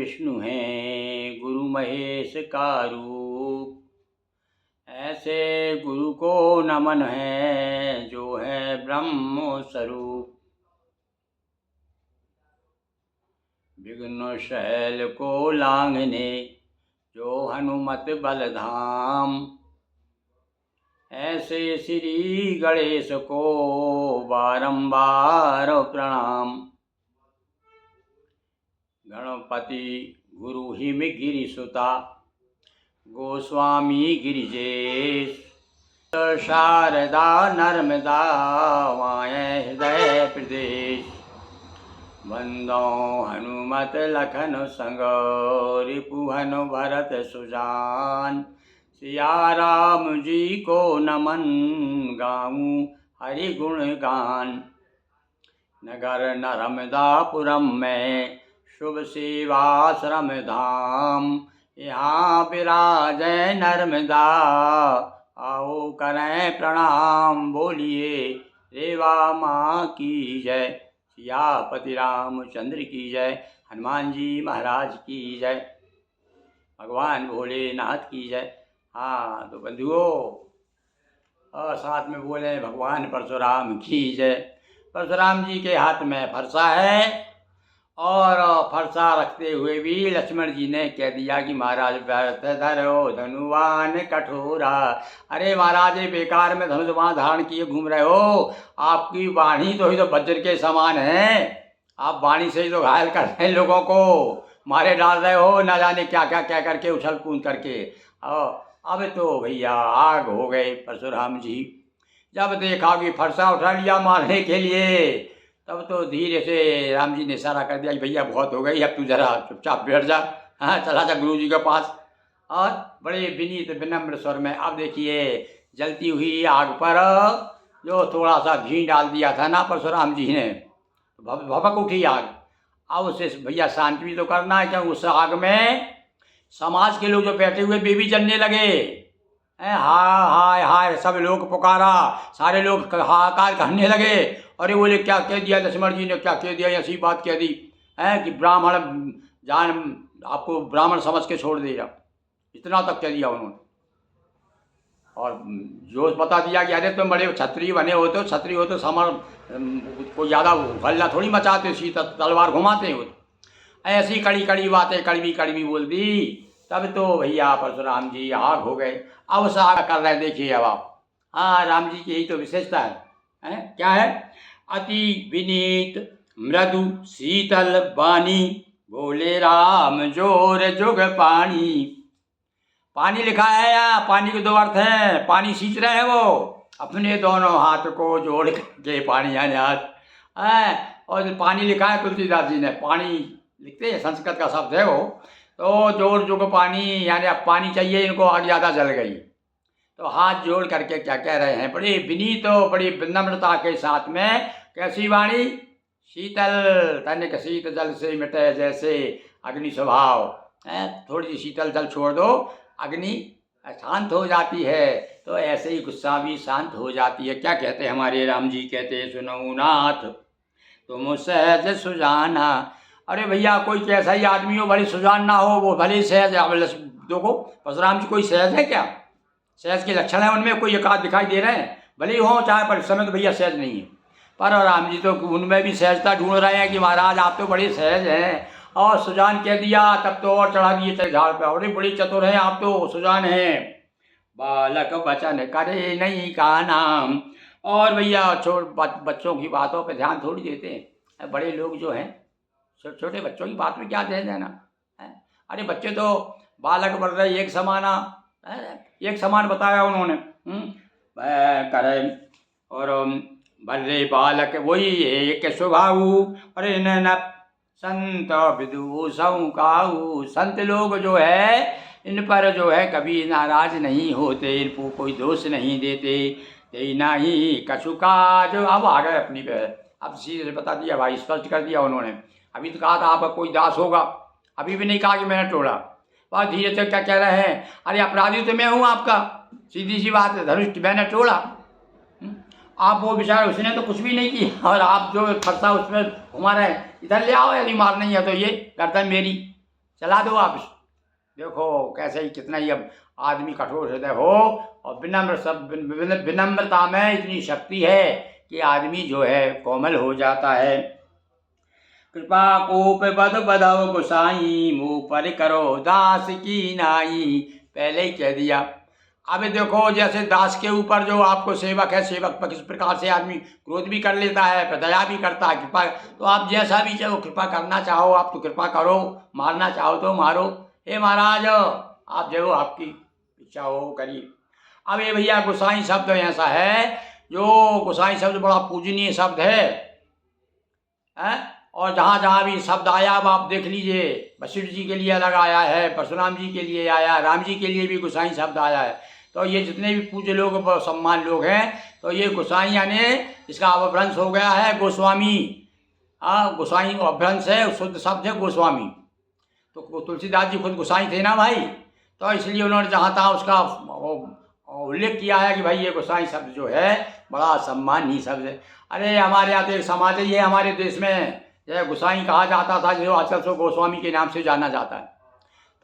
विष्णु हैं गुरु महेश का रूप। ऐसे गुरु को नमन है जो है ब्रह्म स्वरूप। विघ्न शैल को लांघने जो हनुमत बलधाम। ऐसे श्री गणेश को बारंबार प्रणाम। गणपति गुरु हिम गिरिसुता गोस्वामी गिरिजेश। शारदा नर्मदा वायें हृदय प्रदेश। वंदो हनुमत लखन संग रिपुहन भरत सुजान। सिया राम जी को नमन गाऊं हरि गुण गान। नगर नर्मदापुरम में शुभ सेवाश्रम धाम। यहाँ विराजै नर्मदा आओ करें प्रणाम। बोलिए रेवा माँ की जय। सियापति रामचंद्र की जय। हनुमान जी महाराज की जय। भगवान भोलेनाथ की जय। हाँ तो बंधुओं साथ में बोले भगवान परशुराम की जय। परशुराम जी के हाथ में फरसा है और फरसा रखते हुए भी लक्ष्मण जी ने कह दिया कि महाराज व्रत धरो धनुवान कठोरा। अरे महाराज ये बेकार में धनुष बाण धारण किए घूम रहे हो। आपकी वाणी तो ही तो वज्र के समान है। आप वाणी से ही तो घायल कर रहे हैं लोगों को, मारे डाल रहे हो ना जाने क्या क्या कह करके उछल कूद करके। अब तो भैया आग हो गए परशुराम जी। जब देखा कि फरसा उठा लिया मारने के लिए तब तो धीरे से राम जी ने इशारा कर दिया कि भैया बहुत हो गई, अब तू जरा चुपचाप बैठ जा। हाँ चला जा गुरु जी के पास। और बड़े विनीत विनम्र स्वर में अब देखिए जलती हुई आग पर जो थोड़ा सा घी डाल दिया था ना परशुराम जी ने, भभक उठी आग। अब उसे भैया शांति भी तो करना है क्योंकि उस आग में समाज के लोग जो बैठे हुए वे भी जलने लगे। हाय हाय हाय सब लोग पुकारा, सारे लोग हाहाकार करने लगे। अरे बोले क्या कह दिया लक्ष्मण जी ने, क्या कह दिया, ऐसी बात कह दी है कि ब्राह्मण जान आपको ब्राह्मण समझ के छोड़ देगा, इतना तक कह दिया उन्होंने। और जो बता दिया कि अरे तुम बड़े क्षत्रिय बने हो तो क्षत्रिय हो तो समर को ज़्यादा हल्ला थोड़ी मचाते, सीधा तलवार घुमाते हो। ऐसी कड़ी कड़ी बातें कड़वी कड़वी बोल दी। तब तो भैया परशुराम जी आग हो गए। अब उस आग कर रहे देखिए अब आप। हाँ राम जी की यही तो विशेषता है क्या है? अति विनीत मृदु शीतल वाणी बोले राम जोर जुग पानी। पानी लिखा है या पानी के दो अर्थ हैं। पानी सींच रहे हैं वो अपने दोनों हाथ को जोड़ के पानी यानी हाथ और पानी लिखा है तुलसीदास जी ने। पानी लिखते हैं संस्कृत का शब्द है वो। तो जोड़ जुग पानी यानी अब पानी चाहिए इनको, आग ज़्यादा जल गई। तो हाथ जोड़ करके क्या कह रहे हैं, बड़ी विनीत बड़ी विनम्रता के साथ में। कैसी वाणी? शीतल तनिक शीत जल से मिटे जैसे अग्नि स्वभाव। थोड़ी सी शीतल जल छोड़ दो अग्नि शांत हो जाती है। तो ऐसे ही गुस्सा भी शांत हो जाती है। क्या कहते हैं हमारे राम जी, कहते हैं सुनो नाथ तुम सहज सुजाना। अरे भैया कोई कैसा ही आदमी हो भले सुजान ना हो वो भले सहज। देखो परशुराम जी कोई सहज है क्या? सहज के लक्षण है उनमें कोई एकाध दिखाई दे रहे हैं? भले ही हो चाहे, पर इस समय तो भैया सहज नहीं है। पर राम जी तो उनमें भी सहजता ढूंढ रहे हैं कि महाराज आप तो बड़े सहज हैं। और सुजान कह दिया तब तो और चढ़ा दिए झाड़ पे। अरे बड़ी चतुर हैं आप तो, सुजान हैं। बालक वचन करे नहीं का नाम। और भैया बच्चों की बातों पे ध्यान थोड़ी देते हैं। बड़े लोग जो हैं छोटे बच्चों की बात में क्या ध्यान देना है? अरे बच्चे तो बालक बढ़ रहे एक समाना एक समान बताया उन्होंने। करे और बर्रे बालक वही एक स्वभाव। अरे न संत विदूषऊ काऊ। संत लोग जो है इन पर जो है कभी नाराज नहीं होते, इनको कोई दोष नहीं देते। ना ही कछु काज। अब आ गए अपनी पे, अब सीधे बता दिया भाई, स्पष्ट कर दिया उन्होंने। अभी तो कहा था आपका कोई दास होगा, अभी भी नहीं कहा कि मैंने टोला। बहुत धीरे से क्या कह रहे हैं, अरे अपराधी तो मैं हूँ आपका, सीधी सी बात है, धनुष मैंने टोला। आप वो बेचारे उसने तो कुछ भी नहीं किया और आप जो फरसा उसमें घुमा रहे हैं, इधर ले आओ, यदि मार नहीं है तो ये गर्दन मेरी। चला दो आप। देखो कैसे ही कितना ही अब आदमी कठोर हृदय हो और विनम्रता में इतनी शक्ति है कि आदमी जो है कोमल हो जाता है। कृपा कोप बद बदव गोसाई, मुँह पर करो दास की नाई। पहले ही कह दिया। अब देखो जैसे दास के ऊपर जो आपको सेवक है, सेवक पर किस प्रकार से आदमी क्रोध भी कर लेता है, पर दया भी करता है, कृपा। तो आप जैसा भी चाहो, कृपा करना चाहो आप तो कृपा करो, मारना चाहो तो मारो। हे महाराज आप जो आपकी इच्छा हो करिए। अब ये भैया गोसाई शब्द ऐसा है, जो गोसाई शब्द बड़ा पूजनीय शब्द है। और जहाँ जहाँ भी शब्द आया अब आप देख लीजिए, वशिष्ठ जी के लिए अलग आया है, परशुराम जी के लिए आया, राम जी के लिए भी गोसाई शब्द आया है। तो ये जितने भी पूज्य लोग सम्मान लोग हैं, तो ये गोसाई यानी इसका अपभ्रंश हो गया है गोस्वामी। गोसाई अपभ्रंश है, शुद्ध शब्द है गोस्वामी। तो तुलसीदास जी खुद गोसाई थे ना भाई, तो इसलिए उन्होंने जहाँ तहाँ उसका उल्लेख किया है कि भाई ये गोसाई शब्द जो है बड़ा सम्मानीय शब्द है। अरे हमारे यहाँ तो एक समाज ही है हमारे देश में, यह गोसाई कहा जाता था, जो आजकल सो गोस्वामी के नाम से जाना जाता है।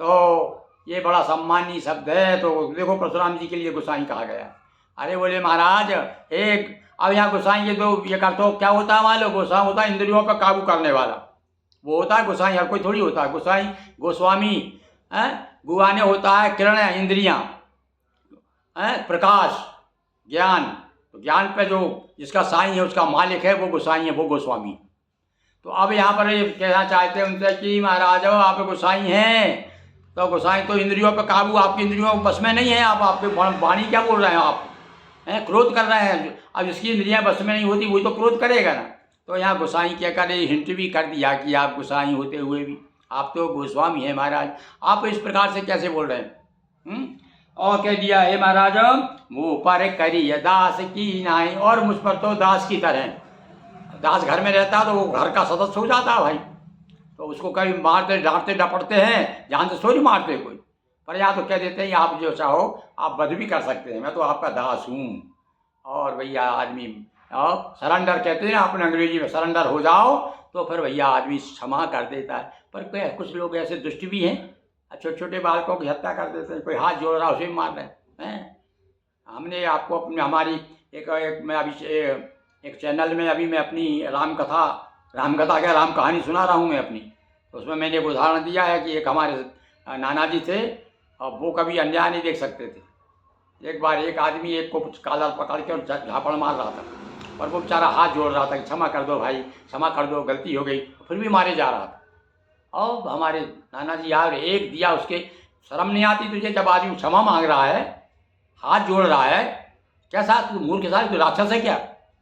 तो ये बड़ा सम्मानीय शब्द है। तो देखो परशुराम जी के लिए गोसाई कहा गया। अरे बोले महाराज एक, अब यहाँ गोसाई ये तो ये करते हो क्या होता है मान लो, गोसाई होता है इंद्रियों पर काबू करने वाला, वो होता है गोसाई। हर कोई थोड़ी होता है गोसाई। गोस्वामी है, गुआने होता है किरण इंद्रियां, प्रकाश ज्ञान। तो ज्ञान पे जो जिसका साईं है, उसका मालिक है, वो गोसाई है, वो गोस्वामी। तो अब यहाँ पर ये कहना चाहते हैं उनसे कि महाराज आप गोसाई हैं, तो गोसाई तो इंद्रियों पर काबू, आपकी इंद्रियों बस में नहीं है। आप आपके वाणी क्या बोल रहे हैं, आप हैं क्रोध कर रहे हैं। अब जिसकी इंद्रियां बस में नहीं होती वही तो क्रोध करेगा ना। तो यहाँ गोसाई क्या करे, हिंट भी कर दिया कि आप गोसाई होते हुए भी आप तो गोस्वामी हैं महाराज, आप इस प्रकार से कैसे बोल रहे हैं। और कह दिया हे महाराज मुँह पर करिए दास की नाई, और मुझ पर तो दास की तरह। दास घर में रहता तो वो घर का सदस्य हो जाता भाई, तो उसको कभी मारते डांटते डपटते हैं, जानते थोड़ी मारते कोई। पर यहाँ तो कह देते हैं आप जो चाहो आप वध भी कर सकते हैं, मैं तो आपका दास हूँ। और भैया आदमी सरेंडर कहते हैं ना अपने अंग्रेजी में, सरेंडर हो जाओ तो फिर भैया आदमी क्षमा कर देता है। पर कुछ लोग ऐसे दुष्ट भी हैं, छोटे छोटे बालकों की हत्या कर देते हैं, कोई हाथ जोड़ रहा उसे भी मार रहे हैं। हमने आपको अपने हमारी एक मैं अभी एक चैनल में अभी मैं अपनी राम कथा क्या राम कहानी सुना रहा हूँ मैं अपनी। तो उसमें मैंने एक उदाहरण दिया है कि एक हमारे नाना जी थे और वो कभी अन्याय नहीं देख सकते थे। एक बार एक आदमी एक को कालर पकड़ के और झापड़ मार रहा था, और वो बेचारा हाथ जोड़ रहा था कि क्षमा कर दो भाई, क्षमा कर दो, गलती हो गई, फिर भी मारे जा रहा था। और हमारे नाना जी यार एक दिया, उसके शर्म नहीं आती तुझे जब आदमी क्षमा मांग रहा है, हाथ जोड़ रहा है, कैसा तू मूर्ख साहब, तू राक्षस है क्या,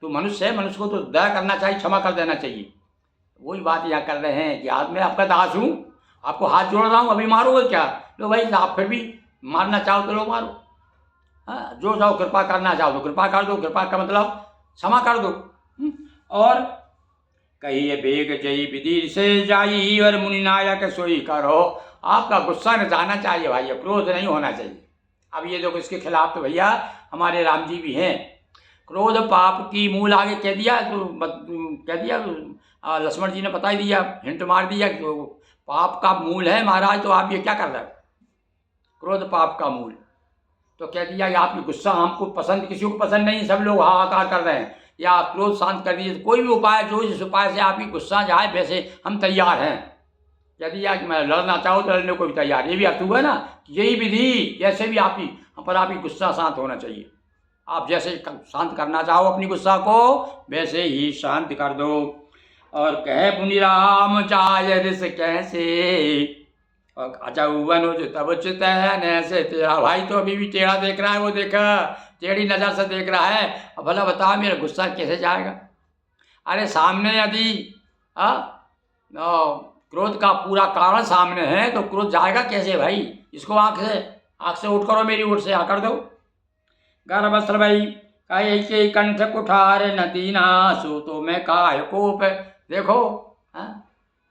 तू मनुष्य है, मनुष्य को तो दया करना चाहिए, क्षमा कर देना चाहिए। वही बात यहाँ कर रहे हैं कि आज मैं आपका दास हूँ, आपको हाथ जोड़ रहा हूँ, अभी मारोगे क्या, लो भाई आप फिर भी मारना चाहो तो लो मारो। हाँ जो चाहो कृपा करना चाहो तो कृपा कर दो, कृपा का मतलब क्षमा कर दो। और कहिए बेग जई विधि से जाई, और मुनि नायक सोई करो। आपका गुस्सा न जाना चाहिए भाई, क्रोध नहीं होना चाहिए। अब ये देखो इसके खिलाफ तो भैया हमारे राम जी भी हैं। क्रोध पाप की मूल आगे कह दिया, तो कह दिया लक्ष्मण जी ने बता ही दिया, हिंट मार दिया कि तो पाप का मूल है महाराज। तो आप ये क्या कर रहे हो, क्रोध पाप का मूल। तो कह दिया कि आपकी गुस्सा हमको पसंद, किसी को पसंद नहीं, सब लोग हाहाकार कर रहे हैं, या आप क्रोध शांत कर दीजिए। कोई भी उपाय जो जिस उपाय से आपकी गुस्सा जाए वैसे हम तैयार हैं। कह दिया कि मैं लड़ना चाहूँ तो लड़ने को भी तैयार। ये भी अर्थ हुआ ना कि यही विधि, जैसे भी आपकी पर आपकी गुस्सा शांत होना चाहिए। आप जैसे शांत करना चाहो अपनी गुस्सा को वैसे ही शांत कर दो। और कहे पुनि राम चाय रिस कैसे, अनुज तब चित है ऐसे। तेरा भाई तो अभी भी टेढ़ा देख रहा है, वो देखा टेढ़ी नज़र से देख रहा है। अब भला बताओ मेरा गुस्सा कैसे जाएगा। अरे सामने यदि क्रोध का पूरा कारण सामने है तो क्रोध जाएगा कैसे भाई। इसको आँख से उठ करो, मेरी ओर से आकर दो। गर्भस्त्र भाई कहे के कंठ कुठार नदीना, सो तो मैं काय कोप। देखो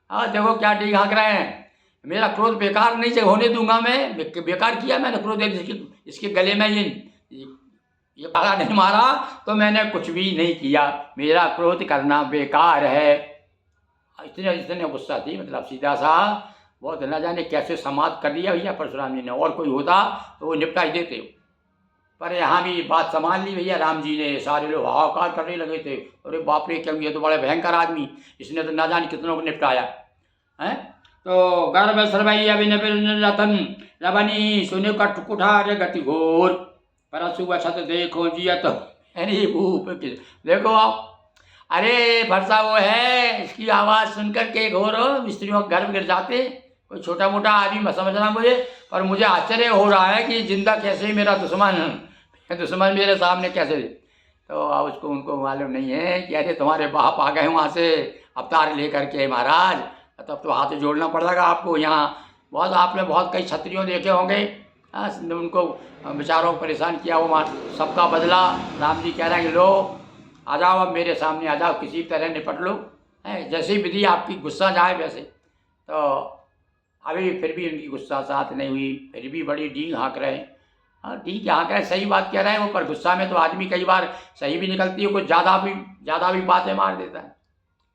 देखो क्या डी हाँक रहे हैं, मेरा क्रोध बेकार नहीं होने दूंगा मैं। बेकार किया मैंने क्रोध, इसके गले में ये पाला नहीं मारा तो मैंने कुछ भी नहीं किया, मेरा क्रोध करना बेकार है। इतने गुस्सा थी, मतलब सीधा सा बहुत न जाने कैसे समाप्त कर दिया भैया परशुराम जी ने, और कोई होता तो वो निपटा ही देते हो। पर यहाँ भी बात संभाल ली भैया राम जी ने, सारे लोग हाहाकार करने लगे थे, अरे बाप रे क्यों, ये तो बड़े भयंकर आदमी, इसने तो न जाने कितनों को निपटाया है। तो गर्भ सर्वई अभिनव रतन रवनी सुने कट कुठार गति घोर, परसु वसत देखो जियत यानी भूप देखो आप, अरे भरसा वो है, इसकी आवाज़ सुनकर के घोर स्त्रियों के गर्भ गिर जाते। कोई छोटा मोटा आदमी समझना मुझे, पर मुझे आश्चर्य हो रहा है कि जिंदा कैसे मेरा दुश्मन मेरे सामने कैसे। तो अब उसको उनको मालूम नहीं है कि अरे तुम्हारे बाप आ गए वहाँ से अवतार लेकर के महाराज, तब तो हाथ जोड़ना पड़ेगा आपको। यहाँ बहुत आपने बहुत कई क्षत्रियों देखे होंगे, उनको बेचारों को परेशान किया, वो सबका बदला राम जी कह रहे हैं कि लो आ जाओ, अब मेरे सामने आ जाओ, किसी तरह निपट लो, है जैसी विधि आपकी गुस्सा जाए वैसे। तो अभी फिर भी उनकी गुस्सा साथ नहीं हुई, फिर भी बड़ी डींग हाँक रहे हैं। हाँ डींग हाँक रहे हैं, सही बात कह रहे हैं वो, पर गुस्सा में तो आदमी कई बार सही भी निकलती है, कुछ ज़्यादा भी बातें मार देता है।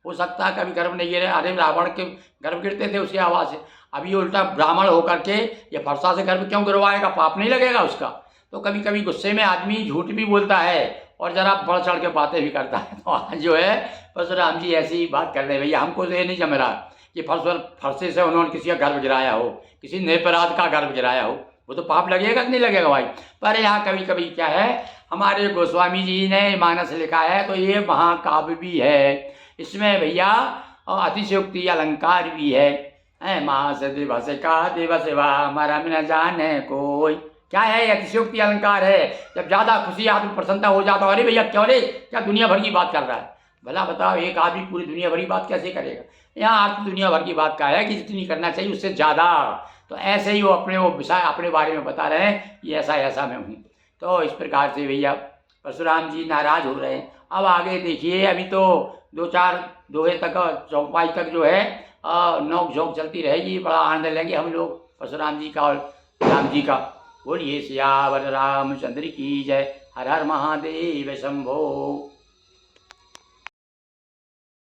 हो सकता है कभी गर्भ नहीं गिरे, अरे रावण के गर्भ गिरते थे उसकी आवाज़ से, अभी उल्टा ब्राह्मण होकर के ये फरसा से गर्भ क्यों गिरवाएगा, पाप नहीं लगेगा उसका। तो कभी कभी गुस्से में आदमी झूठ भी बोलता है और ज़रा बढ़ चढ़ के बातें भी करता है। तो आज जो है परशुराम जी ऐसी बात कर रहे हैं भैया, हमको तो ये नहीं जम रहा कि फरसे से उन्होंने किसी का गर्भ गिराया हो, किसी निरपराध का गर्भ गिराया हो, वो तो पाप लगेगा कि नहीं लगेगा भाई। पर यहाँ कभी कभी क्या है, हमारे गोस्वामी जी ने मानस लिखा है, तो ये महाकाव्य भी है, इसमें भैया अतिशयोक्ति अलंकार भी है। मास दिवस का दिवस वाह मरम न जाने कोई, क्या है अतिशयोक्ति अलंकार है। जब ज़्यादा खुशी आदमी प्रसन्नता हो जाता है, अरे भैया क्यों रे, क्या दुनिया भर की बात कर रहा है, भला बताओ एक आदमी पूरी दुनिया भर की बात कैसे करेगा। यहाँ अर्थ दुनिया भर की बात का है कि जितनी करना चाहिए उससे ज़्यादा। तो ऐसे ही वो विषय अपने बारे में बता रहे हैं कि ऐसा ऐसा मैं हूँ। तो इस प्रकार से भैया परशुराम जी नाराज हो रहे हैं। अब आगे देखिए, अभी तो 2-4 दोहे तक चौपाई तक जो है नोक झोंक चलती रहेगी, बड़ा आनंद लेंगे हम लोग परशुराम जी का और राम जी का। बोलिए सियावर रामचंद्र की जय, हर हर महादेव शंभो।